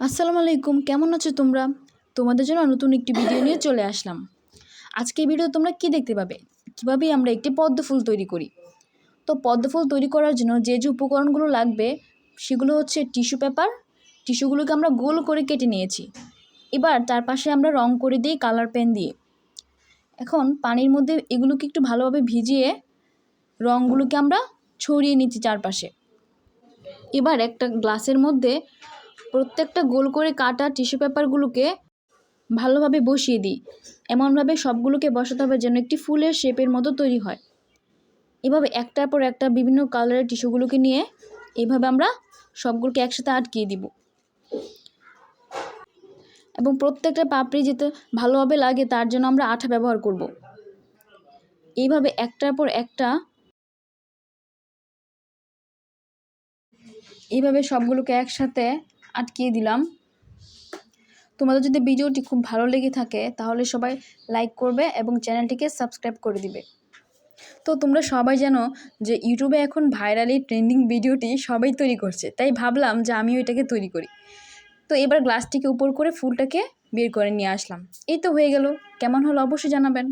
আসসালামু আলাইকুম, কেমন আছো তোমরা? তোমাদের জন্য নতুন একটি ভিডিও নিয়ে চলে আসলাম। আজকে এই ভিডিও তোমরা কি দেখতে পাবে, কীভাবে আমরা একটি পদ্ম ফুল তৈরি করি। তো পদ্ম ফুল তৈরি করার জন্য যে যে উপকরণগুলো লাগবে সেগুলো হচ্ছে টিস্যু পেপার। টিস্যুগুলোকে আমরা গোল করে কেটে নিয়েছি। এবার তার পাশে আমরা রং করে দিই কালার পেন দিয়ে। এখন পানির মধ্যে এগুলোকে একটু ভালোভাবে ভিজিয়ে রঙগুলোকে আমরা ছড়িয়ে নিচ্ছি চারপাশে। এবার একটা গ্লাসের মধ্যে প্রত্যেকটা গোল করে কাটা টিস্যু পেপারগুলোকে ভালোভাবে বসিয়ে দিই। এমনভাবে সবগুলোকে বসাতে হবে যেন একটি ফুলের শেপের মতো তৈরি হয়। এভাবে একটার পর একটা বিভিন্ন কালারের টিস্যুগুলোকে নিয়ে এইভাবে আমরা সবগুলোকে একসাথে আটকিয়ে দিব এবং প্রত্যেকটা পাপড়ি যেতে ভালোভাবে লাগে তার জন্য আমরা আঠা ব্যবহার করব। এইভাবে একটার পর একটা এইভাবে সবগুলোকে একসাথে আটকিয়ে দিলাম। তোমাদের যদি ভিডিওটি খুব ভালো লেগে থাকে তাহলে সবাই লাইক করবে এবং চ্যানেলটিকে সাবস্ক্রাইব করে দিবে। তো তোমরা সবাই জানো যে ইউটিউবে এখন ভাইরালি ট্রেন্ডিং ভিডিওটি সবাই তৈরি করছে, তাই ভাবলাম যে আমিও এটাকে তৈরি করি। তো এবার গ্লাসটিকে উপর করে ফুলটাকে বের করে নিয়ে আসলাম। এই তো হয়ে গেল। কেমন হলো অবশ্যই জানাবেন।